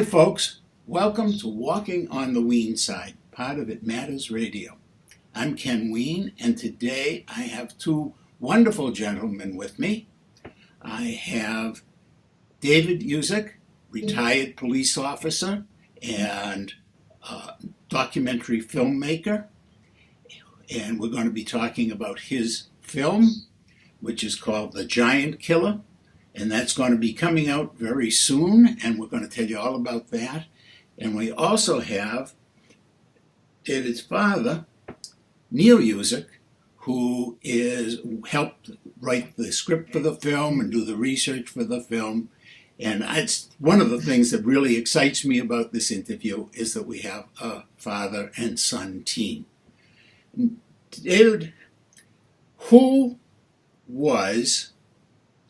Hi, folks. Welcome to Walking on the Weene Side, part of It Matters Radio. I'm Ken Weene, and today I have two wonderful gentlemen with me. I have David Usick, retired police officer and documentary filmmaker, and we're going to be talking about his film, which is called The Giant Killer. And that's going to be coming out very soon, and we're going to tell you all about that. And we also have David's father, Neil Usick, who helped write the script for the film and do the research for the film. And it's one of the things that really excites me about this interview is that we have a father and son team. David, who was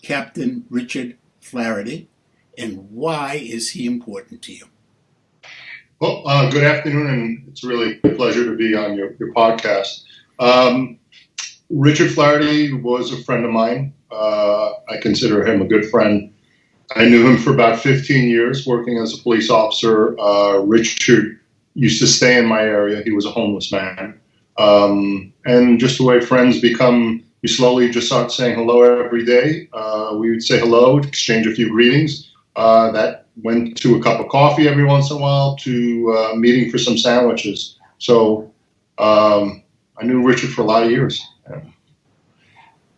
Captain Richard Flaherty, and why is he important to you? Well, good afternoon, and it's really a pleasure to be on your podcast. Richard Flaherty was a friend of mine. I consider him a good friend. I knew him for about 15 years working as a police officer. Richard used to stay in my area. He was a homeless man. And just the way friends become, we slowly just start saying hello every day. We would say hello, exchange a few greetings. That went to a cup of coffee every once in a while, to meeting for some sandwiches. So I knew Richard for a lot of years. Yeah.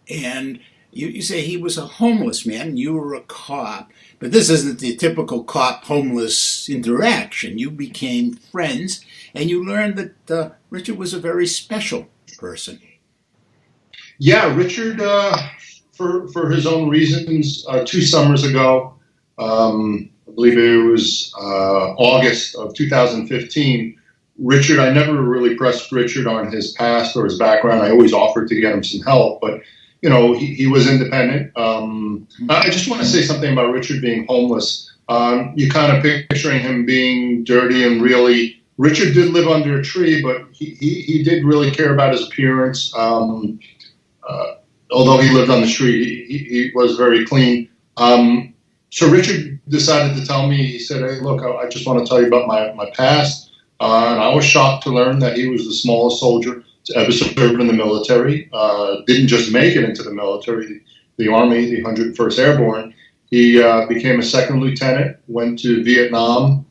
And you say he was a homeless man, you were a cop, but this isn't the typical cop-homeless interaction. You became friends, and you learned that Richard was a very special person. Yeah, Richard, for his own reasons, 2 summers ago, I believe it was August of 2015, I never really pressed Richard on his past or his background. I always offered to get him some help, but, you know, he was independent. I just want to say something about Richard being homeless. You kind of picturing him being dirty and really, Richard did live under a tree, but he did really care about his appearance. Although he lived on the street, he was very clean. So Richard decided to tell me, he said, hey, look, I just want to tell you about my past. And I was shocked to learn that he was the smallest soldier to ever serve in the military. Didn't just make it into the military, the Army, the 101st Airborne. He became a second lieutenant, went to Vietnam,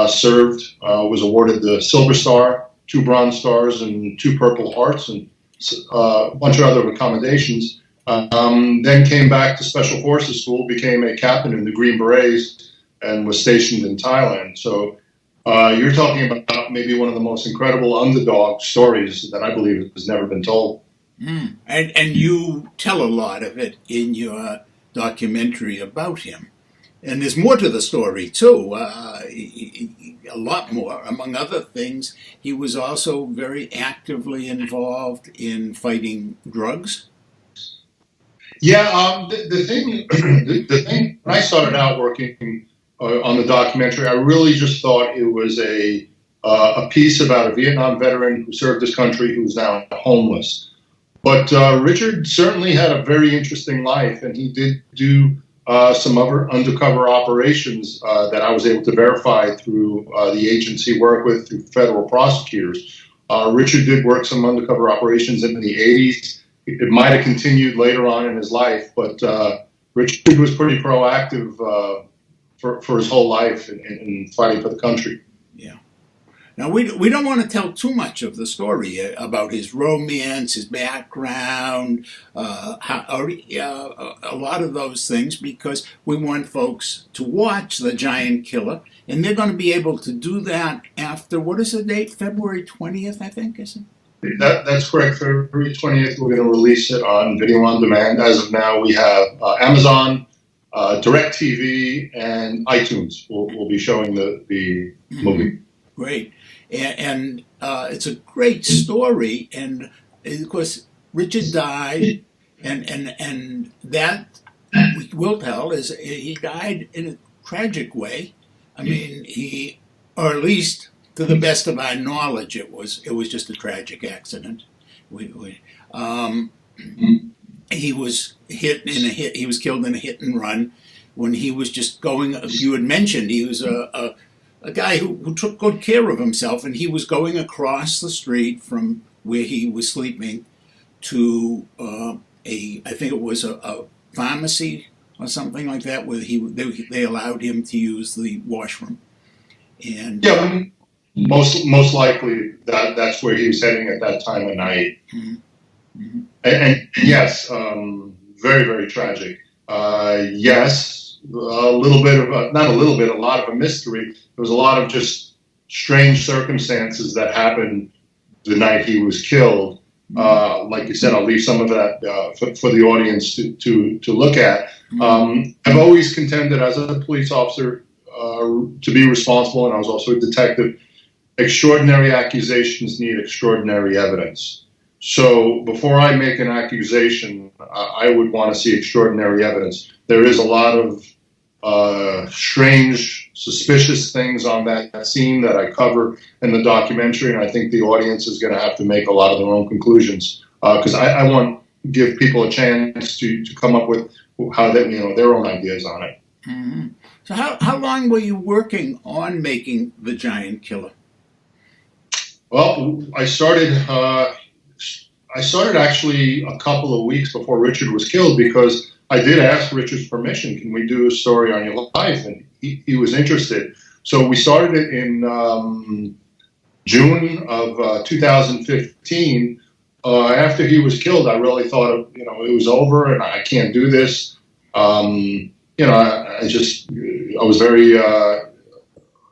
served, was awarded the Silver Star, 2 Bronze Stars, and 2 Purple Hearts, and a bunch of other accommodations. Then came back to Special Forces School, became a captain in the Green Berets, and was stationed in Thailand. So you're talking about maybe one of the most incredible underdog stories that I believe has never been told. And you tell a lot of it in your documentary about him. And there's more to the story, too. A lot more. Among other things, he was also very actively involved in fighting drugs. Yeah, the thing, when I started out working on the documentary, I really just thought it was a piece about a Vietnam veteran who served his country who's now homeless. But Richard certainly had a very interesting life, and he did do some other undercover operations that I was able to verify through the agency work with, through federal prosecutors. Richard did work some undercover operations in the 80s. It might have continued later on in his life, but Richard was pretty proactive for his whole life in fighting for the country. Yeah. Now, we don't want to tell too much of the story about his romance, his background, a lot of those things, because we want folks to watch The Giant Killer, and they're going to be able to do that after, what is the date? February 20th, I think, is it? That's correct. February 20th, we're going to release it on video on demand. As of now, we have Amazon, DirecTV, and iTunes. We'll be showing the movie. Great. And it's a great story. And of course, Richard died, and that we will tell is he died in a tragic way. I mean, or at least to the best of our knowledge, it was just a tragic accident. He was killed in a hit and run. when he was just going. You had mentioned he was a guy who took good care of himself, and he was going across the street from where he was sleeping to I think it was a pharmacy or something like that, where they allowed him to use the washroom. And Yeah, most likely that's where he was heading at that time of night. Mhm. Mhm. And yes, very, very tragic. Yes, a little bit of not a little bit, a lot of a mystery. There was a lot of just strange circumstances that happened the night he was killed. Like you said, I'll leave some of that for the audience to look at. I've always contended as a police officer to be responsible, and I was also a detective. Extraordinary accusations need extraordinary evidence. So before I make an accusation, I would want to see extraordinary evidence. There is a lot of strange, suspicious things on that scene that I cover in the documentary, and I think the audience is going to have to make a lot of their own conclusions because I want to give people a chance to come up with how they, their own ideas on it. Mm-hmm. So how long were you working on making The Giant Killer? Well, I started actually a couple of weeks before Richard was killed because I did ask Richard's permission. Can we do a story on your life? And he was interested. So we started it in June of 2015. After he was killed, I really thought, it was over and I can't do this. I was very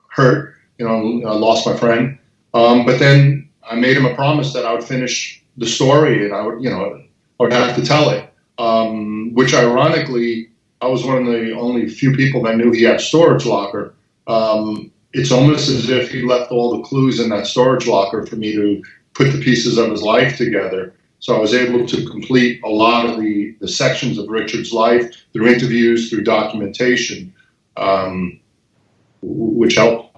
hurt. I lost my friend. But then I made him a promise that I would finish the story and I would have to tell it. Which ironically, I was one of the only few people that knew he had a storage locker. It's almost as if he left all the clues in that storage locker for me to put the pieces of his life together. So I was able to complete a lot of the sections of Richard's life through interviews, through documentation, which helped.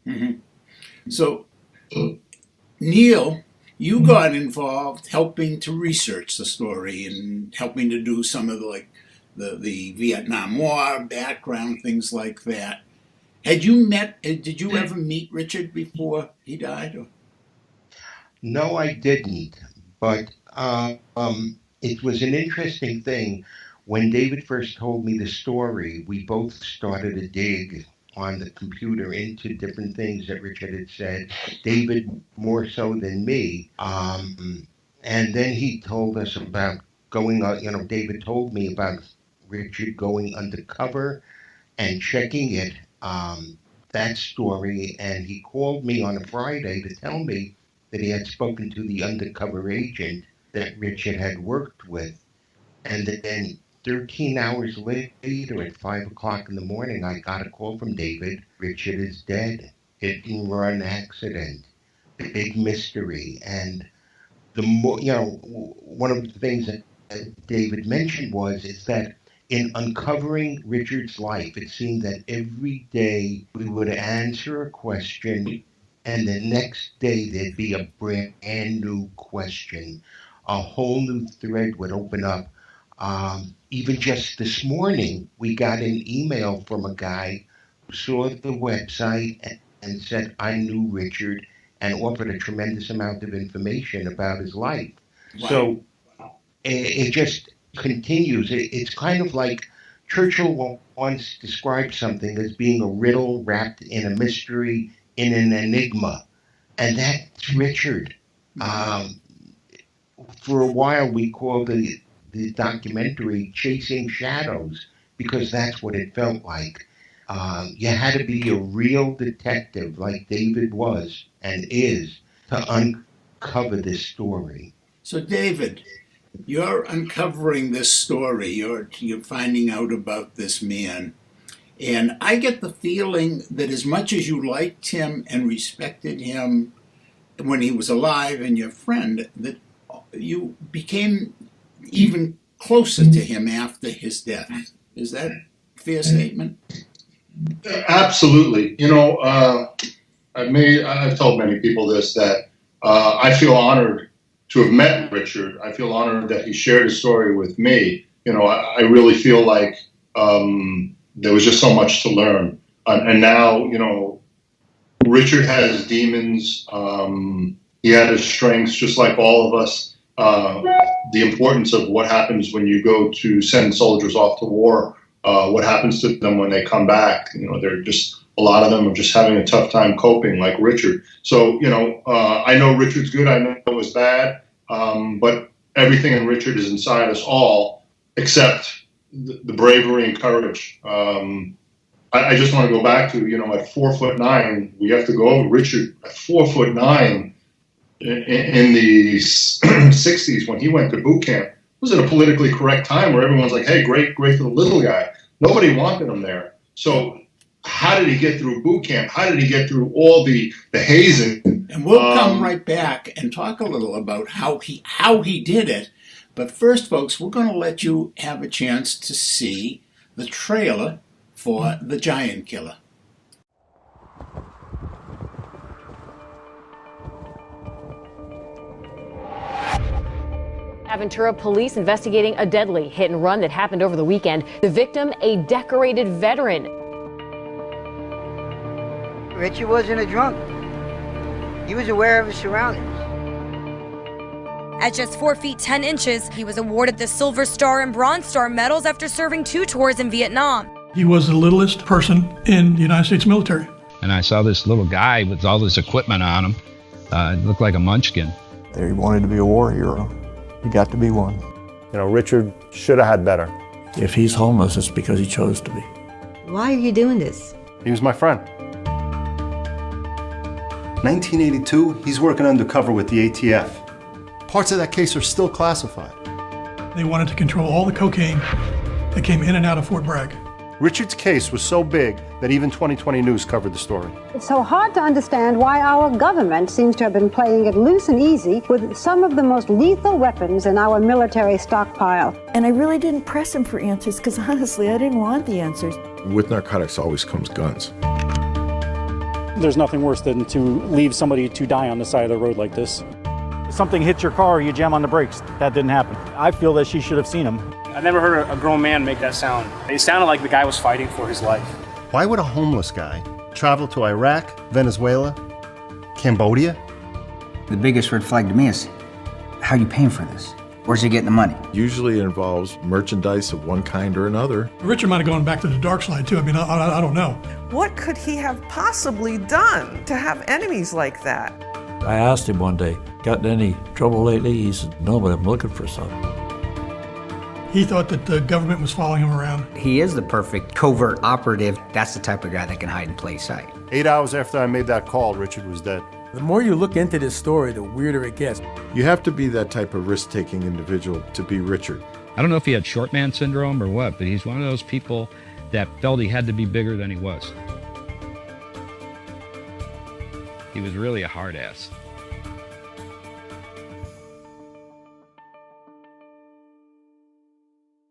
Mm-hmm. So, Neil, you got involved helping to research the story and helping to do some of the Vietnam War background, things like that. Did you ever meet Richard before he died? Or? No, I didn't. But it was an interesting thing. When David first told me the story, we both started a dig on the computer into different things that Richard had said, David more so than me. And then he told us about David told me about Richard going undercover and checking it, that story. And he called me on a Friday to tell me that he had spoken to the undercover agent that Richard had worked with. And then 13 hours later, at 5 o'clock in the morning, I got a call from David. Richard is dead. Hit and run accident. Big mystery. And one of the things that David mentioned is that in uncovering Richard's life, it seemed that every day we would answer a question, and the next day there'd be a brand new question. A whole new thread would open up. Even just this morning, we got an email from a guy who saw the website and said, I knew Richard, and offered a tremendous amount of information about his life. Wow. So it just continues. It's kind of like Churchill once described something as being a riddle wrapped in a mystery, in an enigma. And that's Richard. For a while, we called the documentary Chasing Shadows because that's what it felt like. You had to be a real detective like David was and is to uncover this story. So, David, you're uncovering this story. You're finding out about this man. And I get the feeling that as much as you liked him and respected him when he was alive and your friend, that you became even closer to him after his death. Is that a fair statement? Absolutely. I've told many people this, that I feel honored to have met Richard. I feel honored that he shared his story with me. I really feel like there was just so much to learn. And now, Richard has demons. He had his strengths, just like all of us. The importance of what happens when you go to send soldiers off to war, what happens to them when they come back. They're just, a lot of them are just having a tough time coping, like Richard. So, I know Richard's good. I know it was bad. But everything in Richard is inside us all, except the bravery and courage. I just want to go back to, at 4'9", we have to go over Richard at 4'9", in the 60s when he went to boot camp. It was at a politically correct time where everyone's like, hey, great for the little guy. Nobody wanted him there. So how did he get through boot camp? How did he get through all the hazing? And we'll come right back and talk a little about how he did it. But first, folks, we're going to let you have a chance to see the trailer for The Giant Killer. Aventura police investigating a deadly hit and run that happened over the weekend. The victim, a decorated veteran. Richard wasn't a drunk. He was aware of his surroundings. At just 4 feet 10 inches, he was awarded the Silver Star and Bronze Star medals after serving 2 tours in Vietnam. He was the littlest person in the United States military. And I saw this little guy with all this equipment on him. It looked like a munchkin. He wanted to be a war hero. He got to be one. Richard should have had better. If he's homeless, it's because he chose to be. Why are you doing this? He was my friend. 1982, he's working undercover with the ATF. Parts of that case are still classified. They wanted to control all the cocaine that came in and out of Fort Bragg. Richard's case was so big that even 2020 News covered the story. It's so hard to understand why our government seems to have been playing it loose and easy with some of the most lethal weapons in our military stockpile. And I really didn't press him for answers because honestly, I didn't want the answers. With narcotics always comes guns. There's nothing worse than to leave somebody to die on the side of the road like this. Something hits your car, you jam on the brakes. That didn't happen. I feel that she should have seen him. I never heard a grown man make that sound. It sounded like the guy was fighting for his life. Why would a homeless guy travel to Iraq, Venezuela, Cambodia? The biggest red flag to me is, how are you paying for this? Where's he getting the money? Usually it involves merchandise of one kind or another. Richard might have gone back to the dark side too. I mean, I don't know. What could he have possibly done to have enemies like that? I asked him one day, gotten any trouble lately? He said, no, but I'm looking for something. He thought that the government was following him around. He is the perfect covert operative. That's the type of guy that can hide in plain sight. 8 hours after I made that call, Richard was dead. The more you look into this story, the weirder it gets. You have to be that type of risk-taking individual to be Richard. I don't know if he had short man syndrome or what, but he's one of those people that felt he had to be bigger than he was. He was really a hard ass.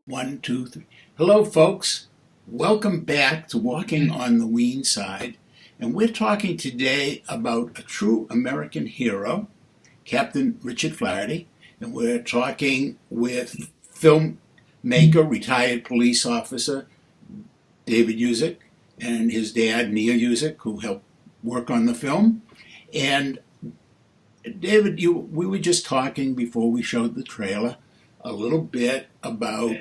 One, two, three. Hello, folks. Welcome back to Walking on the Weene Side. And we're talking today about a true American hero, Captain Richard Flaherty. And we're talking with filmmaker, retired police officer, David Usick, and his dad, Neil Usick, who helped work on the film. And David, we were just talking before we showed the trailer a little bit about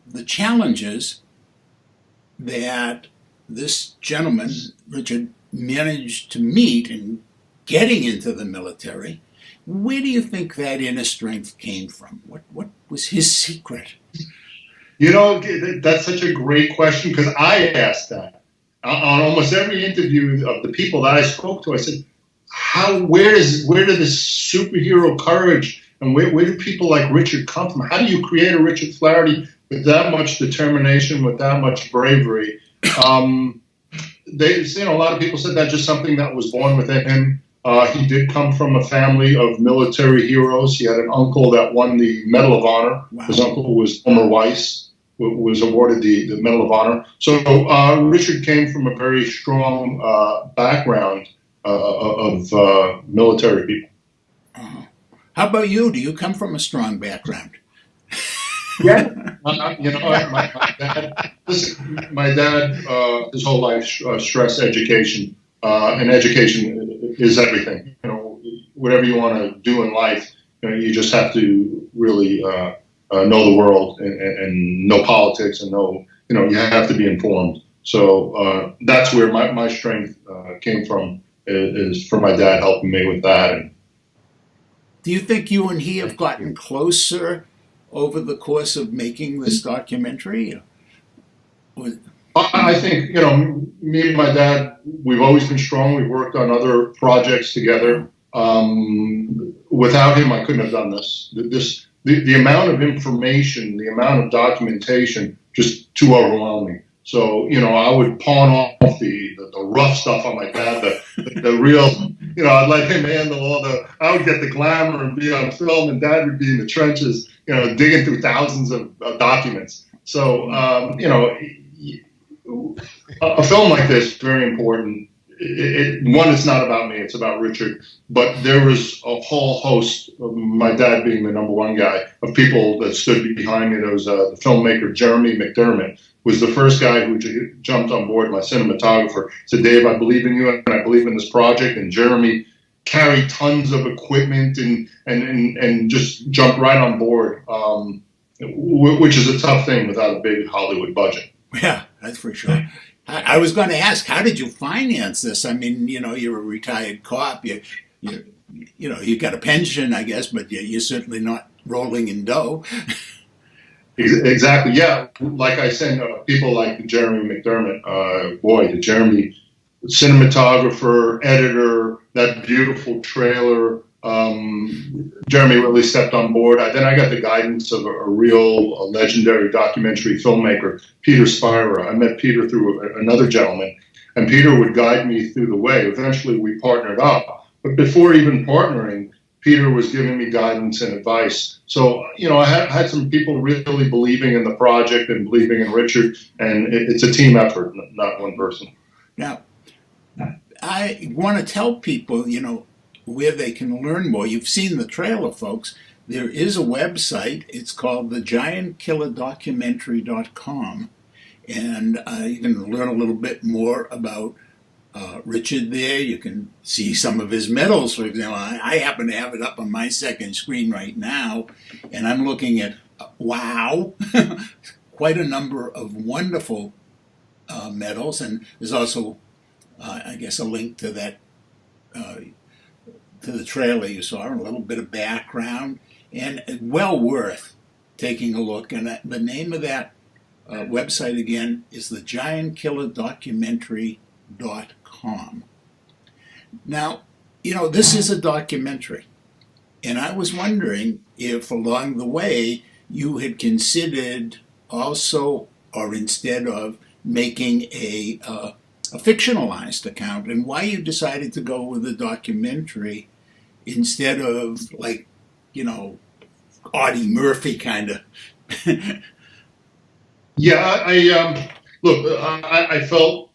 the challenges that this gentleman, Richard, managed to meet in getting into the military. Where do you think that inner strength came from? What was his secret? That's such a great question, because I asked that on almost every interview of the people that I spoke to. I said, where did this superhero courage and where do people like Richard come from? How do you create a Richard Flaherty with that much determination, with that much bravery? A lot of people said that's just something that was born within him. He did come from a family of military heroes. He had an uncle that won the Medal of Honor. Wow. His uncle was Homer Weiss, who was awarded the Medal of Honor. So Richard came from a very strong background of military people. How about you? Do you come from a strong background? Yeah, my dad, his whole life stressed education, and education is everything. Whatever you want to do in life, you just have to really know the world and know politics and know, you have to be informed. So that's where my strength came from, is from my dad helping me with that. And do you think you and he have gotten closer over the course of making this documentary? I think, me and my dad, we've always been strong. We've worked on other projects together. Without him, I couldn't have done this. The amount of information, the amount of documentation, just too overwhelming. So, I would pawn off the rough stuff on my dad, the real, I'd let him handle I would get the glamour and be on film, and Dad would be in the trenches, digging through thousands of documents. So, a film like this, very important. One, it's not about me, it's about Richard, but there was a whole host, of my dad being the number one guy, of people that stood behind me. There was the filmmaker Jeremy McDermott, was the first guy who jumped on board, my cinematographer, said, Dave, I believe in you and I believe in this project. And Jeremy carried tons of equipment and just jumped right on board, which is a tough thing without a big Hollywood budget. Yeah, that's for sure. I was going to ask, how did you finance this? I mean, you're a retired cop. You got a pension, I guess, but you're certainly not rolling in dough. Exactly. Yeah. Like I said, people like Jeremy McDermott, the Jeremy cinematographer, editor, that beautiful trailer. Jeremy really stepped on board. Then I got the guidance of a real legendary documentary filmmaker, Peter Spira. I met Peter through another gentleman, and Peter would guide me through the way. Eventually, we partnered up. But before even partnering, Peter was giving me guidance and advice. So, I had some people really believing in the project and believing in Richard, and it's a team effort, not one person. Now, I want to tell people, where they can learn more. You've seen the trailer, folks. There is a website. It's called thegiantkillerdocumentary.com, and you can learn a little bit more about Richard there. You can see some of his medals, for example. I happen to have it up on my second screen right now, and I'm looking at, wow, quite a number of wonderful medals, and there's also, I guess, a link to that, to the trailer you saw, and a little bit of background, and well worth taking a look. And the name of that website again is thegiantkillerdocumentary.com. Now, this is a documentary, and I was wondering if along the way you had considered also, or instead of, making a fictionalized account, and why you decided to go with a documentary instead of, like, Audie Murphy kind of. Yeah, I felt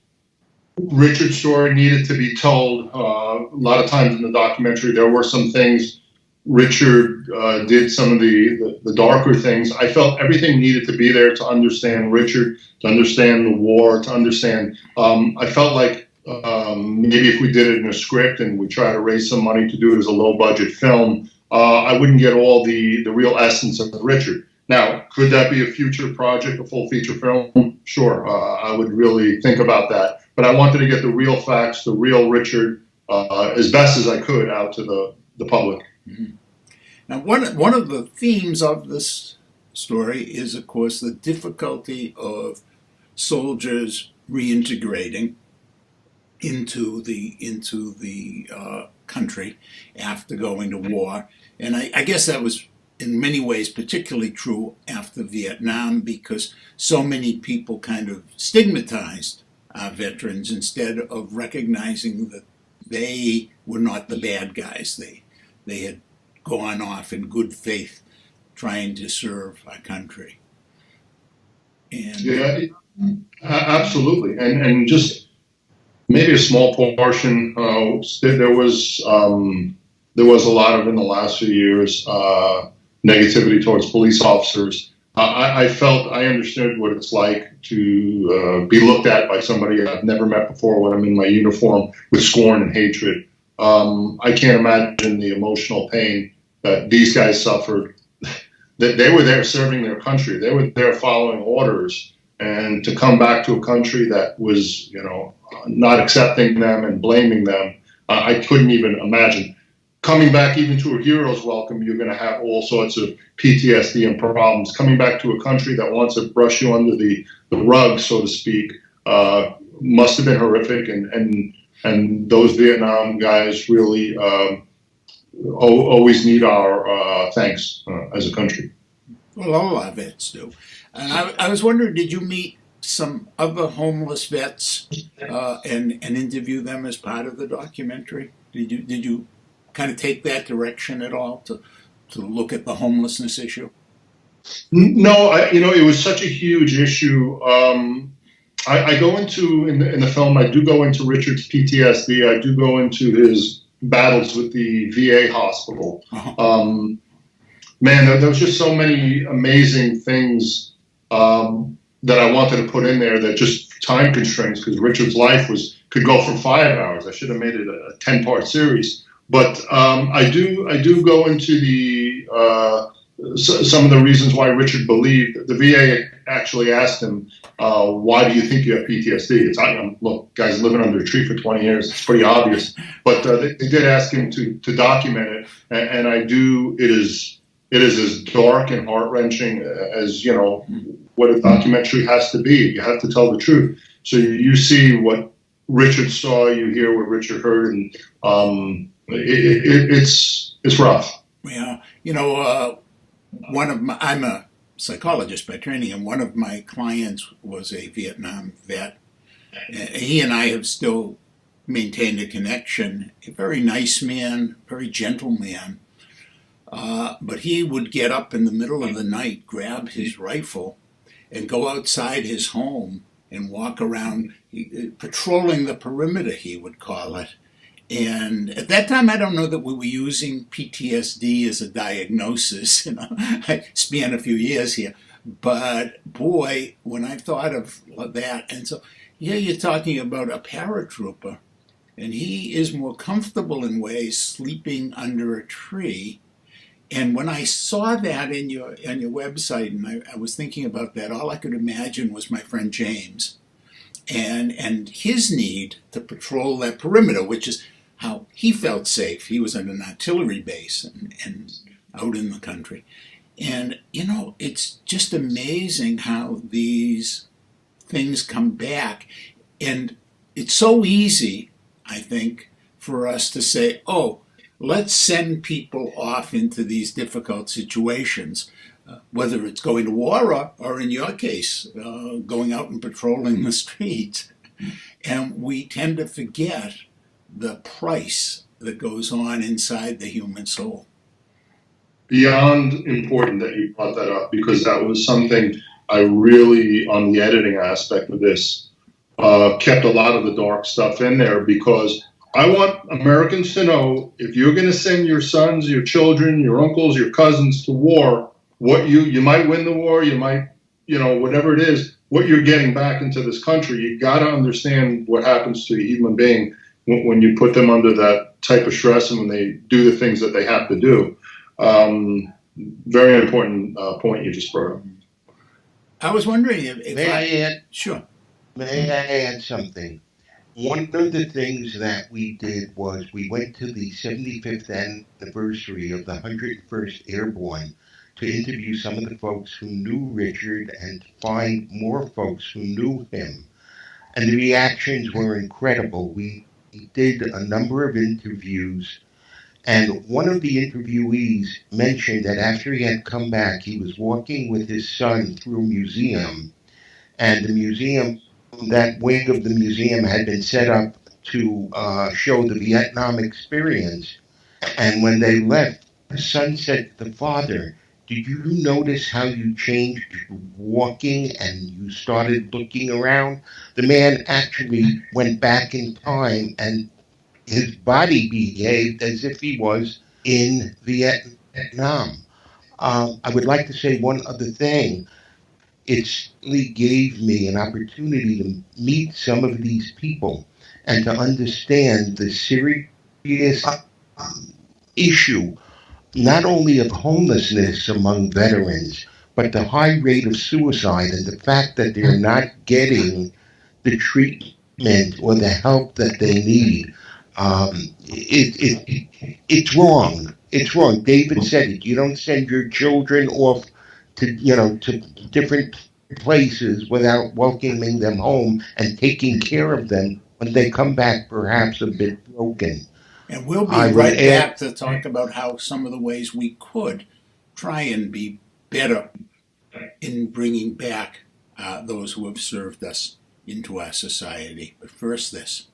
Richard's story needed to be told. A lot of times in the documentary, there were some things Richard did, some of the darker things. I felt everything needed to be there to understand Richard, to understand the war, to understand. I felt like maybe if we did it in a script and we try to raise some money to do it as a low-budget film, I wouldn't get all the real essence of Richard. Now, could that be a future project, a full feature film? Sure, I would really think about that. But I wanted to get the real facts, the real Richard, as best as I could out to the public. Mm-hmm. Now, one of the themes of this story is, of course, the difficulty of soldiers reintegrating into the country after going to war. And I guess that was in many ways particularly true after Vietnam, because so many people kind of stigmatized our veterans instead of recognizing that they were not the bad guys. They had gone off in good faith trying to serve our country. And yeah, absolutely. And just maybe a small portion, there was a lot of, in the last few years, negativity towards police officers. I felt I understood what it's like to be looked at by somebody I've never met before when I'm in my uniform with scorn and hatred. I can't imagine the emotional pain that these guys suffered. That they were there serving their country. They were there following orders, and to come back to a country that was, not accepting them and blaming them, I couldn't even imagine. Coming back even to a hero's welcome, you're going to have all sorts of PTSD and problems. Coming back to a country that wants to brush you under the rug, so to speak, must have been horrific. And those Vietnam guys really always need our thanks as a country. Well, all our vets do. And I was wondering, did you meet some other homeless vets and interview them as part of the documentary? Did you kind of take that direction at all to look at the homelessness issue? No, it was such a huge issue. I go into in the film. I do go into Richard's PTSD. I do go into his battles with the VA hospital. Man, there was just so many amazing things that I wanted to put in there that just time constraints, because Richard's life could go for 5 hours. I should have made it a 10-part series. But I do go into the some of the reasons why Richard believed. The VA actually asked him, why do you think you have PTSD? Look, guys, living under a tree for 20 years, it's pretty obvious. But they did ask him to document it, and I do. It is as dark and heart-wrenching as, what a documentary has to be. You have to tell the truth. So you see what Richard saw, you hear what Richard heard, and it's rough. Yeah, I'm a psychologist by training, and one of my clients was a Vietnam vet. He and I have still maintained a connection. A very nice man, very gentle man. But he would get up in the middle of the night, grab his rifle, and go outside his home and walk around, patrolling the perimeter, he would call it. And at that time, I don't know that we were using PTSD as a diagnosis. I span a few years here. But boy, when I thought of that, and so, you're talking about a paratrooper, and he is more comfortable in ways sleeping under a tree. And when I saw that on your website, and I was thinking about that, all I could imagine was my friend James and his need to patrol that perimeter, which is how he felt safe. He was at an artillery base and out in the country. And, it's just amazing how these things come back. And it's so easy, I think, for us to say, let's send people off into these difficult situations, whether it's going to war or in your case, going out and patrolling the streets. And we tend to forget the price that goes on inside the human soul. Beyond important that you brought that up, because that was something I really, on the editing aspect of this, kept a lot of the dark stuff in there, because I want Americans to know, if you're going to send your sons, your children, your uncles, your cousins to war, what you might win the war, you might, whatever it is, what you're getting back into this country. You got to understand what happens to a human being when you put them under that type of stress and when they do the things that they have to do. Very important point you just brought up. I was wondering if May I add? Sure. May I add something? One of the things that we did was we went to the 75th anniversary of the 101st Airborne to interview some of the folks who knew Richard and to find more folks who knew him. And the reactions were incredible. We did a number of interviews, and one of the interviewees mentioned that after he had come back, he was walking with his son through a museum, and the museum, that wing of the museum had been set up to show the Vietnam experience. And when they left, the son said to the father, "Did you notice how you changed walking and you started looking around?" The man actually went back in time and his body behaved as if he was in Vietnam. I would like to say one other thing. It certainly gave me an opportunity to meet some of these people and to understand the serious issue, not only of homelessness among veterans, but the high rate of suicide and the fact that they're not getting the treatment or the help that they need. It's wrong. It's wrong. David said it. You don't send your children off to different places without welcoming them home and taking care of them when they come back perhaps a bit broken. And we'll be right back to talk about how some of the ways we could try and be better in bringing back those who have served us into our society. But first, this.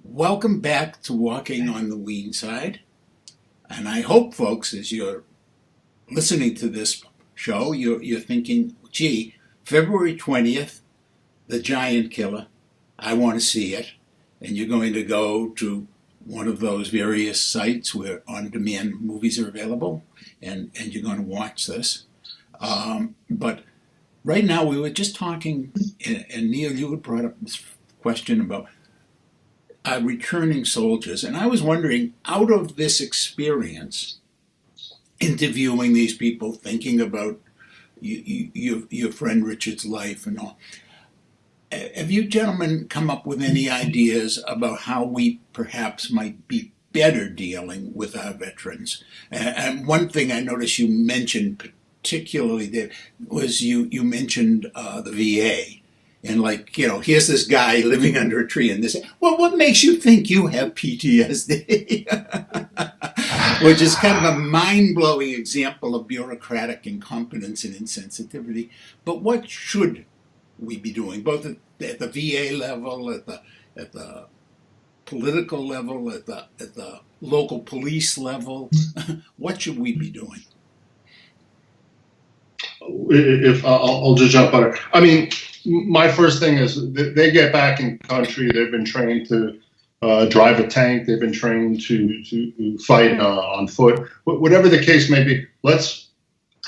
Welcome back to Walking on the Weene Side. And I hope, folks, as you're listening to this show, you're thinking, gee, February 20th, The Giant Killer, I want to see it. And you're going to go to one of those various sites where on-demand movies are available, and you're going to watch this. But right now, we were just talking, and Neil, you had brought up this question about returning soldiers. And I was wondering, out of this experience, interviewing these people, thinking about your friend Richard's life and all, have you gentlemen come up with any ideas about how we perhaps might be better dealing with our veterans? And one thing I noticed you mentioned particularly there was you mentioned the VA. And here's this guy living under a tree and this, well, what makes you think you have PTSD? which is kind of a mind-blowing example of bureaucratic incompetence and insensitivity. But what should we be doing, both at the VA level, at the political level, at the local police level? What should we be doing? If I'll just jump on it. I mean, my first thing is they get back in country. They've been trained to drive a tank. They've been trained to fight on foot. Whatever the case may be, let's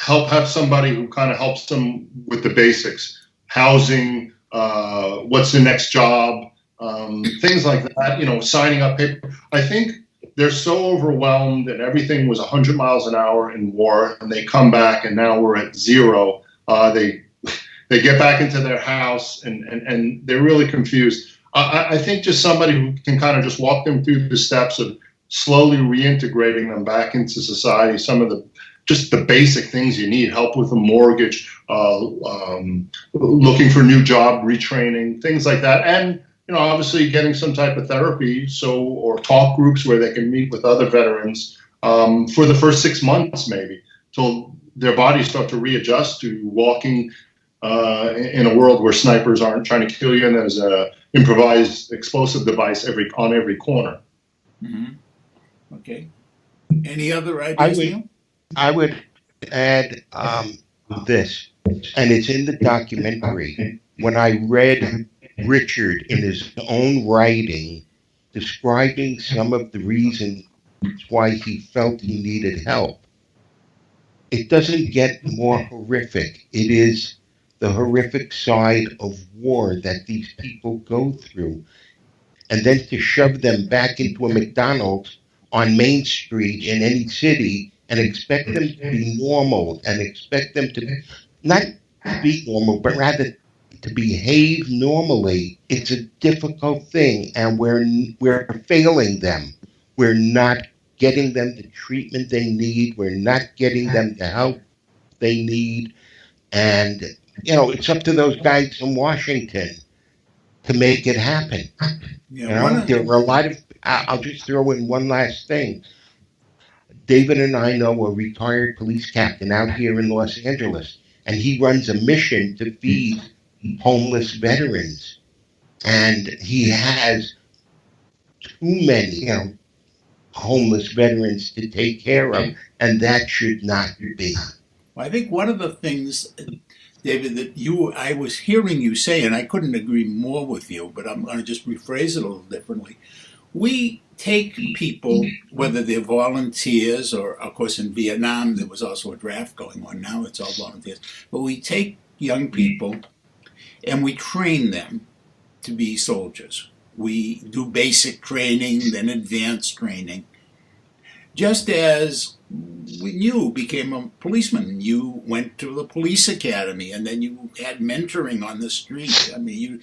have somebody who kind of helps them with the basics: housing, what's the next job, things like that. You know, signing up paper. I think they're so overwhelmed and everything was 100 miles an hour in war, and they come back and now we're at zero. They get back into their house and they're really confused. I think just somebody who can kind of just walk them through the steps of slowly reintegrating them back into society. Some of just the basic things you need: help with a mortgage, looking for a new job, retraining, things like that. And obviously getting some type of therapy, or talk groups where they can meet with other veterans for the first 6 months, maybe, till their bodies start to readjust to walking in a world where snipers aren't trying to kill you, and there's a improvised explosive device on every corner. Mm-hmm. Okay. Any other ideas, Neil? I would add this, and it's in the documentary. When I read Richard in his own writing describing some of the reasons why he felt he needed help, it doesn't get more horrific. It is the horrific side of war that these people go through. And then to shove them back into a McDonald's on Main Street in any city and expect them to be normal, and expect them to not be normal, but rather to behave normally, it's a difficult thing, and we're failing them. We're not getting them the treatment they need. We're not getting them the help they need. And, it's up to those guys in Washington to make it happen. Yeah, there are a lot of, I'll just throw in one last thing. David and I know a retired police captain out here in Los Angeles, and he runs a mission to feed homeless veterans. And he has too many, homeless veterans to take care of, and that should not be. Well, I think one of the things, David, that I was hearing you say, and I couldn't agree more with you, but I'm going to just rephrase it a little differently. We take people, whether they're volunteers or, of course, in Vietnam, there was also a draft going on. Now it's all volunteers. But we take young people and we train them to be soldiers. We do basic training, then advanced training. Just as when you became a policeman, you went to the police academy, and then you had mentoring on the street. I mean,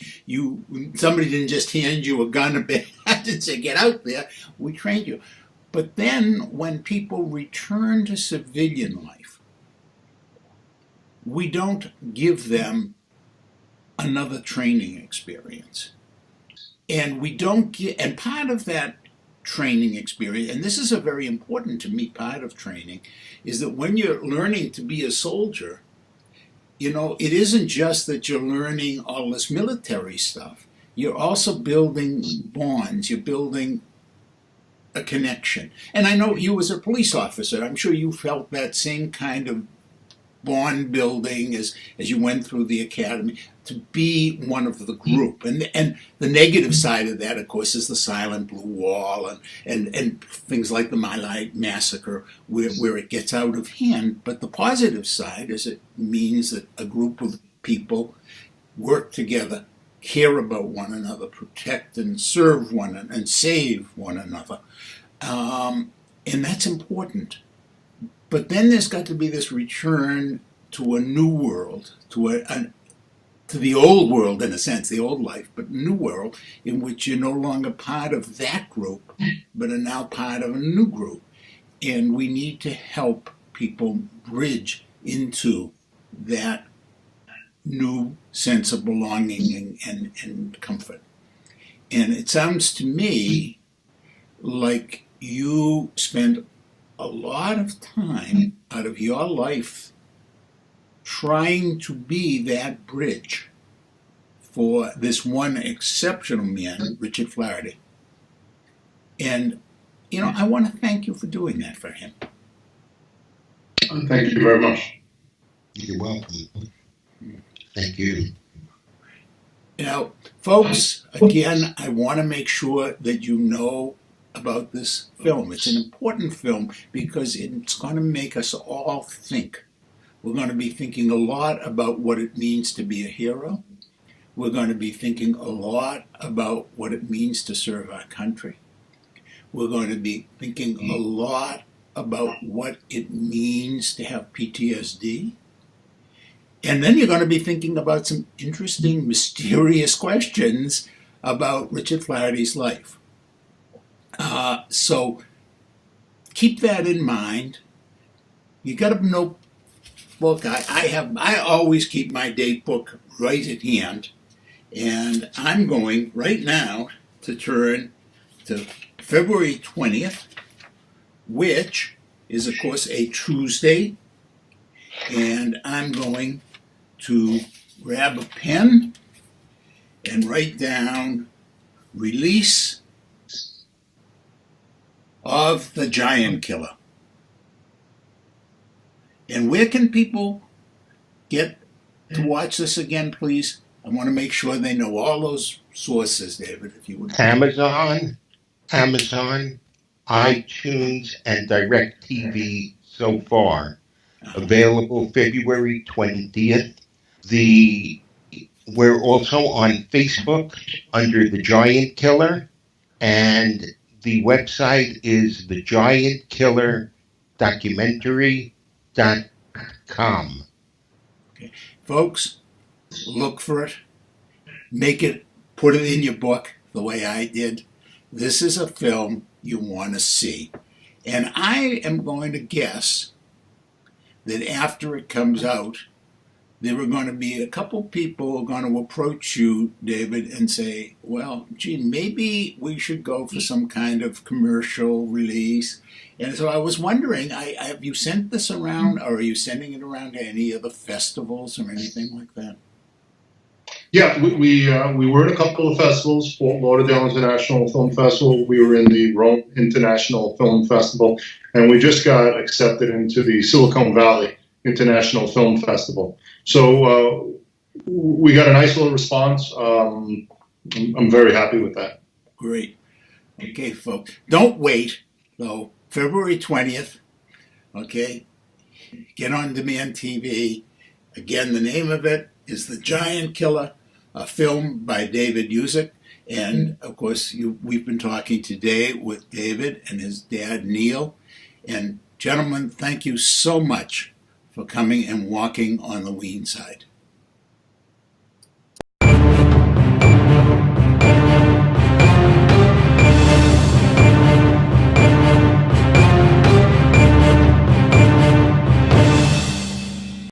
somebody didn't just hand you a gun and say, get out there. We trained you. But then when people return to civilian life, we don't give them another training experience. And we don't get, and part of that training experience, and this is a very important to me part of training, is that when you're learning to be a soldier, it isn't just that you're learning all this military stuff. You're also building bonds. You're building a connection. And I know you as a police officer, I'm sure you felt that same kind of bond building as you went through the academy, to be one of the group. And the negative side of that, of course, is the silent blue wall and things like the My Lai massacre, where it gets out of hand. But the positive side is it means that a group of people work together, care about one another, protect and serve one and save one another. And that's important. But then there's got to be this return to a new world, to the old world, in a sense, the old life, but new world in which you're no longer part of that group, but are now part of a new group. And we need to help people bridge into that new sense of belonging and comfort. And it sounds to me like you spent a lot of time out of your life trying to be that bridge for this one exceptional man, Richard Flaherty. And, you know, I want to thank you for doing that for him. Thank you very much. You're welcome. Thank you. Now, folks, again, I want to make sure that you know about this film. It's an important film because it's going to make us all think. We're going to be thinking a lot about what it means to be a hero. We're going to be thinking a lot about what it means to serve our country. We're going to be thinking a lot about what it means to have PTSD. And then you're going to be thinking about some interesting, mysterious questions about Richard Flaherty's life. So keep that in mind. You got to know. Look, I always keep my date book right at hand, and I'm going right now to turn to February 20th, which is, of course, a Tuesday, and I'm going to grab a pen and write down release of the Giant Killer. And where can people get to watch this again, please? I want to make sure they know all those sources, David, if you would. Amazon, iTunes, and DirecTV so far. Available February 20th. We're also on Facebook under The Giant Killer, and the website is thegiantkillerdocumentary.com. Okay. Folks, look for it. Make it, put it in your book the way I did. This is a film you want to see. And I am going to guess that after it comes out, there are going to be a couple people who are going to approach you, David, and say, well, gee, maybe we should go for some kind of commercial release. And so I was wondering, have you sent this around, or are you sending it around to any of the festivals or anything like that? Yeah, we were in a couple of festivals, Fort Lauderdale International Film Festival. We were in the Rome International Film Festival, and we just got accepted into the Silicon Valley International Film Festival. So we got a nice little response. I'm very happy with that. Great. Okay, folks. Don't wait, though. February 20th, okay? Get on demand TV. Again, the name of it is The Giant Killer, a film by David Usick. And, of course, we've been talking today with David and his dad, Neil. And, gentlemen, thank you so much for coming and walking on the Weene side.